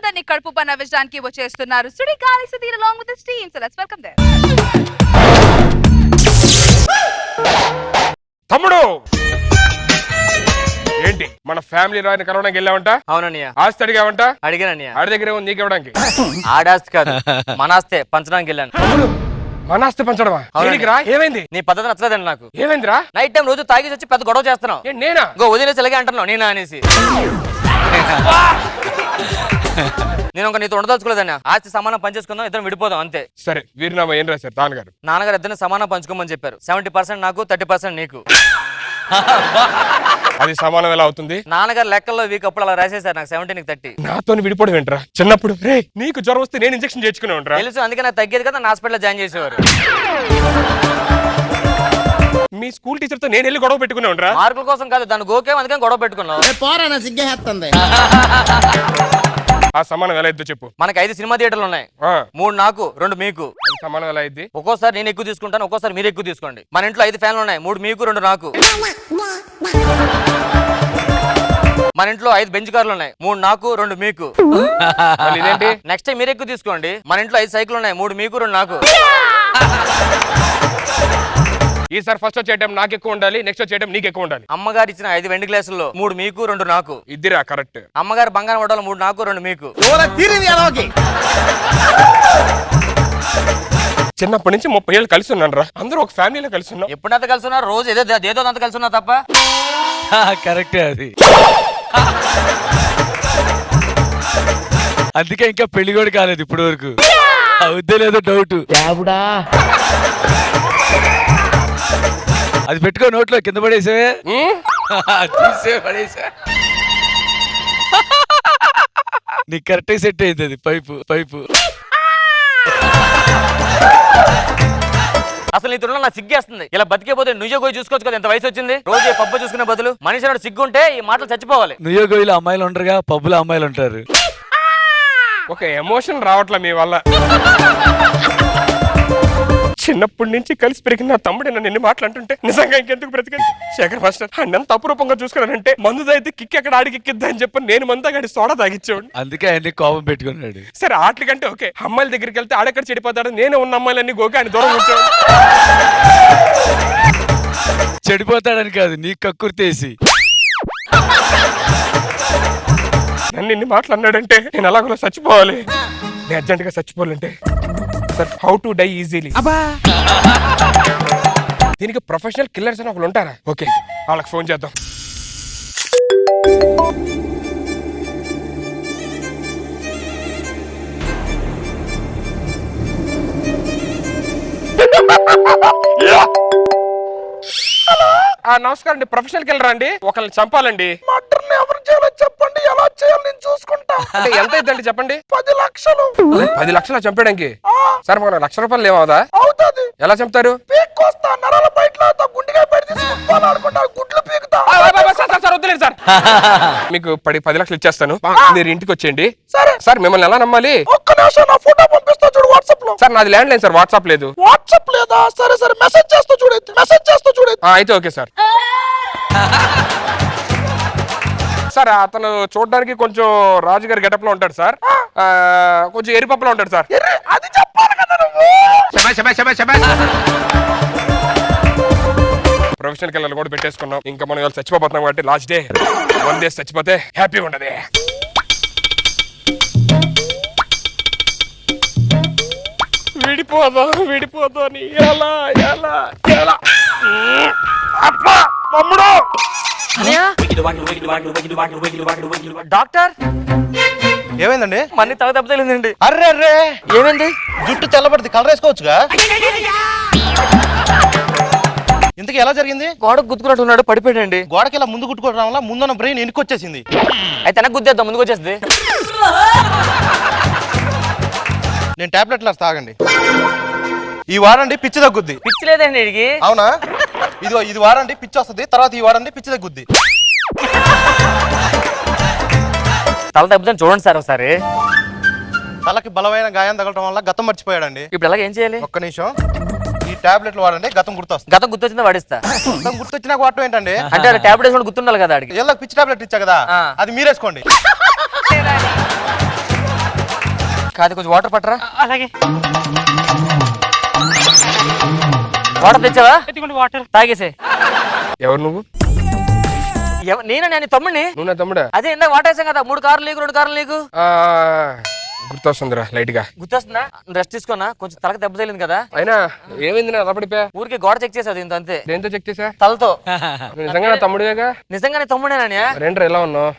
అందరినీ కడుపు పని నవ్వించడానికి వచ్చేస్తున్నారు Sudigali Sudheer along with his team. So let's welcome them. తమ్ముడు ఏంటి మన ఫ్యామిలీ రాని కలవడానికి వెళ్ళావంట? అవునన్నయ్య. ఆస్తి అడిగావంట? అడిగానన్నయ్య. ఆడి దగ్గర ఉంది నీకివ్వడానికి. ఆడాస్తి కాదు మన ఆస్తే పంచడానికి వెళ్ళాను. మన ఆస్తి పంచడమా? రా ఏమైంది? నీ పద్ధతి నచ్చలేదండి నాకు. ఏమైందిరా? నైట్ టైం రోజు తాగేసి వచ్చి పెద్ద గొడవ చేస్తున్నావు. నేనా? వదిలేసి ఇలాగే అంటున్నావు నేనా అనేసి. నేను ఒక నీతో ఉండదలుచుకోలేదన్న. ఆస్తి సమానం పంచేసుకుందాం, ఇద్దరం విడిపోదాం అంతే. సరే వీరునామా ఏం రాశారు నాన్నగారు? నాన్నగారు ఇద్దరిని సమానం పంచుకోమని చెప్పారు. 70% నాకు, 30% నీకు. అది సమానం ఎలా అవుతుంది? నాన్నగారు లెక్కల్లో వీక్ అప్పుడు అలా రాసేసారు. నాకు 70 నీకు 30. నాతో విడిపోవడం ఏంట్రా? చిన్నప్పుడు రే నీకు జ్వరం వస్తే నేను ఇంజెక్షన్ చేసుకునే ఉంటా తెలుసు, అందుకే నాకు తగ్గేది కదా నా హాస్పిటల్లో జాయిన్ చేసేవారు. మీ స్కూల్ టీచర్ తో నేను వెళ్ళి గొడవ పెట్టుకునే ఉంటా. మార్కుల కోసం కాదు, దాన్ని గోకే అందుకని గొడవ పెట్టుకున్నావు. ఆ సమానం ఎలా ఇద్దో చెప్పు. మనకి 5 సినిమా థియేటర్లు ఉన్నాయి. 3 నాకు, 2 మీకు. సమానం ఎలా ఇద్ది? ఒక్కోసారి నేను ఎక్కువ తీసుకుంటాను, ఒక్కోసారి మీరు ఎక్కువ తీసుకోండి. మన ఇంట్లో 5 ఫ్యాన్లు ఉన్నాయి. 3 మీకు, 2 నాకు. మన ఇంట్లో 5 బెంచ్ కార్లు ఉన్నాయి. 3 నాకు, 2 మీకు. ఇదేంటి? నెక్స్ట్ టైం మీరు ఎక్కువ తీసుకోండి. మన ఇంట్లో 5 సైకిల్ ఉన్నాయి. 3 మీకు, 2 నాకు. ఈసారి ఫస్ట్ వచ్చే టైం నాకు ఎక్కువ ఉండాలి, నెక్స్ట్ వచ్చే టైం నీకు ఎక్కువ ఉండాలి. అమ్మగారు ఇచ్చిన 5 వెండి గ్లాసుల్లో 3 మీకు, 2 నాకు. ఇద్దిరా కరెక్ట్. అమ్మగారు బంగారం వడ్డాలు 3 నాకు, 2 మీకు. చిన్నప్పటి నుంచి 30 ఏళ్ళు కలిసి ఉన్నాను రా. అందరూ ఒక ఫ్యామిలీలో కలిసి ఉన్నాం. ఎప్పుడంత కలిసి ఉన్నారు? రోజు ఏదో అంత కలిసి ఉన్నా తప్ప. కరెక్టే అది. అందుకే ఇంకా పెళ్లి కూడా కాలేదు ఇప్పటి వరకు. అవుద్దే లేదో డౌట్. అది పెట్టుకో నోట్లో కింద పడేసావే. తీసే పడేసా. నీకు కరెక్ట్ సెట్ అయింది అది పైపు. అసలు నీతో నాకు సిగ్గేస్తుంది. ఇలా బతికేపోతే నువ్వే పోయి చూసుకోవచ్చు కదా. ఎంత వయసు వచ్చింది? రోజు పబ్బు చూసుకునే బదులు మనిషి నాడు సిగ్గుంటే ఈ మాటలు చచ్చిపోవాలి. నువ్వే గోయిలో అమ్మాయిలు ఉంటారుగా, పబ్బులో అమ్మాయిలు ఉంటారు. ఒక ఎమోషన్ రావట్లే మీ వల్ల. చిన్నప్పటి నుంచి కలిసి పెరిగిన నా తమ్ముడు నన్ను ఎన్ని మాట్లాడుతుంటే నిజంగా ఇంకెందుకు బ్రతికింది? శేఖర్ మాస్టర్ నన్ను తప్పు రూపంగా చూసుకున్నానంటే మందు తాగితే కిక్ ఎక్కడ ఆడికి ఎక్కిద్దా అని చెప్పి నేను మందు గడి సోడా తాగిచ్చేవాడు. అందుకే ఆయన్ని కోపం పెట్టుకున్నాడు. సరే ఆటలకంటే ఓకే, అమ్మాయిల దగ్గరికి వెళ్తే ఆడెక్కడ చెడిపోతాడు. నేనే ఉన్న అమ్మాయిలన్నీ గోకి ఆయన దూరం వచ్చాడు. చెడిపోతాడని కాదు, నీ కక్కుర్తేసి నన్ను ఇన్ని మాట్లాడినాడంటే నేను అలాగో చచ్చిపోవాలి. నేను అర్జెంట్ గా చచ్చిపోవాలంటే sir how to die easily. దీనికి ప్రొఫెషనల్ కిల్లర్స్ అని ఒకళ్ళు ఉంటారా? ఓకే వాళ్ళకి ఫోన్ చేద్దాం. నమస్కారం అండి, ప్రొఫెషనల్ కిల్లర్ అండి. ఒకళ్ళని చంపాలండి. మటర్ని ఎవరు చేయాలో చెప్పండి, ఎలా చేయాలి నేను చూసుకుంటా. అంటే ఎంత అవుతుందండి చెప్పండి? 10 లక్షలు. 10 లక్షలు చంపడానికి? సార్ మన ₹1,00,000 ఏమవుదా? అవుతుంది. ఎలా చంపుతారు? వద్దులేదు సార్, మీకు 10 లక్షలు ఇచ్చేస్తాను, మీరు ఇంటికి వచ్చేయండి. సరే సార్, మిమ్మల్ని ఎలా నమ్మాలి? ఒక్క నిమిషం నా ఫోటో పంపిస్తా చూడు వాట్సాప్ లో. సార్ నాది ల్యాండ్ లైన్ సార్, వాట్సాప్ లేదు. వాట్సాప్ లేదా? సరే సరే మెసేజ్ చేస్తా చూడండి, అయితే ఓకే సార్. సార్ అతను చూడడానికి కొంచెం రాజుగారి గెటప్ లో ఉంటాడు సార్, కొంచెం ఎరిపప్పులో ఉంటాడు సార్. అది చెప్పాలి కదా నువ్వు. ప్రొఫెషనల్ కిల్లర్ కూడా పెట్టేసుకున్నాం. ఇంకా మనం ఇవాళ చచ్చిపోతున్నాం కాబట్టి లాస్ట్ డే 1 days చచ్చిపోతే హ్యాపీగా ఉండదు. విడిపోదా నీ ఎలా అబ్బా తమ్ముడు. డాక్టర్ ఏమైందండి? మళ్ళీ తల దెబ్బ తగిలిందండి. అర్రే ఏమైంది? జుట్టు తెల్లబడితే కలర్ వేసుకోవచ్చుగా. ఇంతకీ ఎలా జరిగింది? గోడకు గుద్దుకున్నట్టున్నాడు, పడిపోయాడండి. గోడకి ఇలా ముందు గుట్టుకోవడం వల్ల ముందున్న బ్రెయిన్ వెనుకొచ్చేసింది. అయితే వెనక్కి గుద్దేద్దాం, ముందుకు వచ్చేస్తుంది. నేను టాబ్లెట్లు తాగండి. ఈ వాడండి పిచ్చి తగ్గుద్ది. పిచ్చి లేదండి వీడికి. అవునా? ఇదిగో ఇది వాడండి పిచ్చి వస్తుంది, తర్వాత ఈ వాడండి పిచ్చి తగ్గుద్ది. తల దెబ్బని చూడండి సార్ ఒకసారి. తలకి బలమైన గాయం తగలటం వల్ల గతం మర్చిపోయాడండి. ఇప్పుడు ఎలాగ ఏం చేయాలి? ఒక్క నిమిషం, ఈ టాబ్లెట్లు వాడండి, గతం గుర్తొస్తుంది. గతం గుర్తొచ్చిందా వాడిస్తా. గతం గుర్తొచ్చినాక వాడటం ఏంటండి? అంటే టాబ్లెట్ వేసుకుంటే గుర్తుండాలి కదా అడిగి. పిచ్చి టాబ్లెట్ ఇచ్చా కదా, అది మీరేసుకోండి. కాదు కొంచెం వాటర్ పట్టరా. అలాగే వాటర్ తెచ్చావా? ఎత్తుకోండి వాటర్. తాగేసే. ఎవరు నువ్వు? నేను నేను తమ్ముడిని. నువ్వు నా తమ్ముడా? అదే ఇందాక వాటర్ వేసాం కదా, 3 కార్లు నీకు 2 కార్లు నీకు. గుర్తొస్తుందిరా లైట్ గా. గుర్తొస్తుందా? రెస్ట్ తీసుకున్నా, కొంచెం తలకు దెబ్బ తగిలింది కదా. అయినా ఏమైంది నా పడిపోయా? ఊరికి గోడ చెక్ చేసావు ఇంత అంతే. దేంతో చెక్ చేసా? తలతో. నువ్వు నిజంగా నా తమ్ముడివేగా? నిజంగానే తమ్ముడేనా? రెండ్రా ఎలా ఉన్నావు?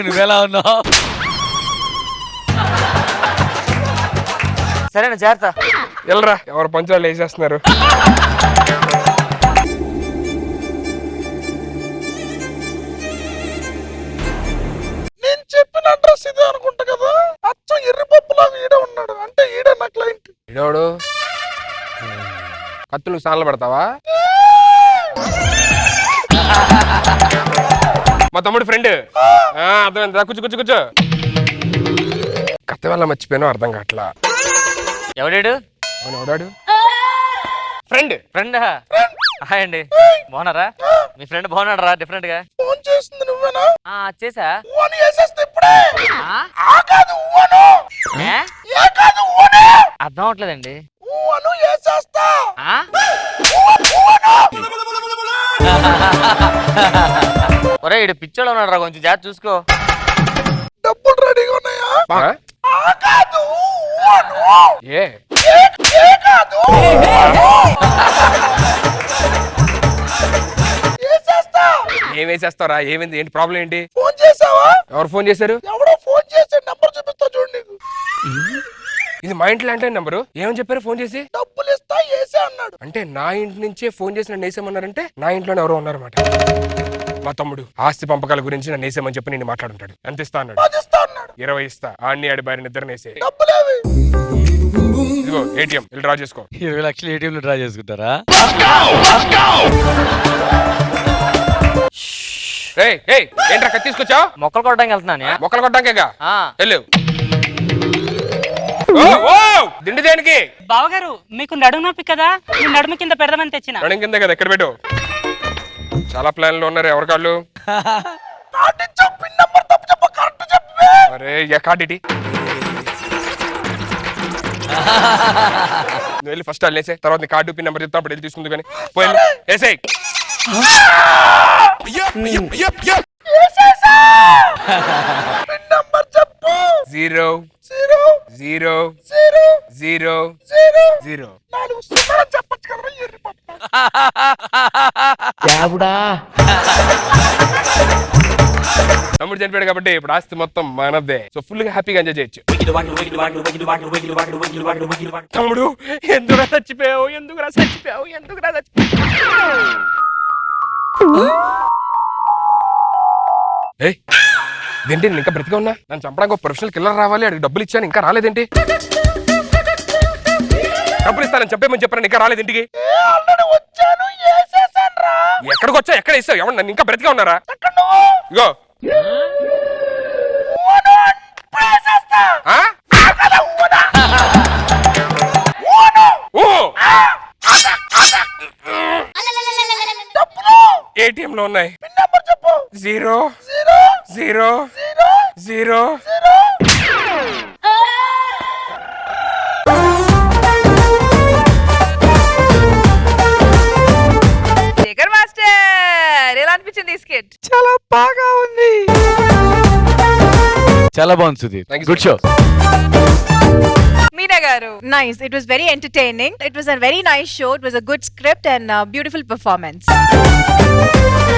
నువ్వెలా ఉన్నావు? సరేనా, జాగ్రత్త. వెళ్ళరా, ఎవరు పంచాలు వేసేస్తున్నారు. నేను చెప్పిన అడ్రస్ ఇదే అనుకుంటా కదా. అచ్చం ఎర్రిపప్పులాగా ఈడే ఉన్నాడు. అంటే ఈడే నా క్లయింట్. ఇడోడు కత్తులు సాన్లు పడతావా? మా తమ్ముడు ఫ్రెండ్. అర్థమైందా? కూర్చో కూర్చో కూర్చో. కత్తి వల్ల మర్చిపోయాను, అర్థం కావట్లా. ఎవడాడు? అవును, ఎవడాడు? ఫ్రెండ్. ఫ్రెండ్. హాయ్ అండి, బాగున్నారా? మీ ఫ్రెండ్ బాగున్నాడు రా, డిఫరెంట్ గా. ఫోన్ చేసింది నువ్వేనా? చేసా. ఊను వేసేస్తే ఇప్పుడే. ఆ? ఆ కాదు ఊను. ఏ? ఏ కాదు ఊను. అర్థం అవట్లేదండి. ఊను వేసేస్తా. ఆ? ఒరే ఇడు పిచ్చోడు ఉన్నాడు రా, కొంచెం జాగ్రత్త చూసుకో. డబ్బులు రెడీగా ఉన్నాయా? ఆ? ఆ కాదు ఊను. ఏ ఏ కాదు. వేసేస్తా. ఏం వేసేస్తారా? ఏమైంది? ఏంటి ప్రాబ్లం ఏంటి? ఫోన్ చేసావా? ఎవరు ఫోన్ చేశారు? ఎవడో ఫోన్ చేసి నంబర్ చూపిస్తా చూడు నీకు. ఇది మా ఇంట్లో అంటే నంబరు. ఏమని చెప్పారు ఫోన్ చేసి? డబ్బులు ఇస్తా వేసే అన్నాడు. అంటే నా ఇంటి నుంచే ఫోన్ చేసి నన్ను వేసేమన్నారంటే నా ఇంట్లోనే ఎవరో ఉన్నారన్నమాట. మా తమ్ముడు ఆస్తి పంపకాల గురించి నన్ను వేసేమని చెప్పి నేను మాట్లాడుంటాడు. ఎంత ఇస్తా అన్నాడు? 10 ఇస్తా అన్నాడు. 20 ఇస్తా. ఆడిని ఆడి భార్య నిద్ర వేసే. డబ్బులేవి? ఇదిగో ATM వెళ్ళి డ్రా చేసుకో. 20 లక్షలు ఏటీఎంలో డ్రా చేసుకుంటారా? ఏంట్రా కత్తి తీసుకొచ్చావు? మొక్కలు కొట్టడానికి వెళ్తున్నాను. మొక్కలు కొట్టాకేగా ఆ. వెళ్ళు. దిండి దేనికి? బావగారు మీకు నడుము నొప్పి కదా, మీ నడుము కింద పెడదామని తెచ్చిన. నడుం కింద కదా, ఎక్కడ పెట్టు. చాలా ప్లాన్లు ఉన్నారు. ఎవరి కాళ్ళు? కార్డు ఇచ్చావు, పిన్ నంబర్ తప్పు చెప్పు, కరెక్ట్ చెప్పు. అరే కార్డు నువ్వు వెళ్ళి ఫస్ట్ వాళ్ళు వేసే, తర్వాత నీ కార్డు పిన్ నెంబర్ చెప్తా, అప్పుడు వెళ్ళి తీసుకుంది. కానీ పోయి వేసేయ్. పిన్ నంబర్ చెప్పు. 0 0 0 0 0 0 0. 4 సున్నాలు చెప్పొచ్చు కదా ఎర్రిపప్ప. తమ్ముడు చనిపోయాడు కాబట్టి ఇప్పుడు ఆస్తి మొత్తం మనదే. సో ఫుల్ గా హ్యాపీగా ఎంజాయ్ చేయొచ్చు. తమ్ముడు ఎందుకురా చచ్చిపోయావు? ఎందుకురా చచ్చిపోయావు? ఎందుకురా చచ్చిపోయావు? ఇదేంటి, నేను ఇంకా బ్రతిగా ఉన్నా? నన్ను చంపడానికి ఒక ప్రొఫెషనల్ కిల్లర్ రావాలి, అడిగి డబ్బులు ఇచ్చాను, ఇంకా రాలేదేంటి? డబ్బులు ఇస్తానని చెప్పేమని చెప్పాను, ఇంకా రాలేదు ఇంటికి. ఆల్రెడీ వచ్చాను, వేసేసాను రా. ఎక్కడికి వచ్చా? ఎక్కడ ఇస్తావు? ఎవరు నన్ను ఇంకా బ్రతిగా ఉన్నారా? ఎక్కడ నువ్వు? ఇగో ఊను వేసేస్తా. ఆ? ఆ కదా ఊనా. ఊను. ఓ డబ్బులు ATM లో ఉన్నాయి. పిన్ నంబర్ చెప్పు. 0 0 0 0 శేఖర్ మాస్టర్ ఎలా అనిపించింది ఈ స్కిట్? చాలా బాగా ఉంది. చాలా బాగుంది Sudheer. Thank you, good sir. Show. Meena గారు. Nice. It was very entertaining. It was a very nice show. It was a good script and beautiful performance.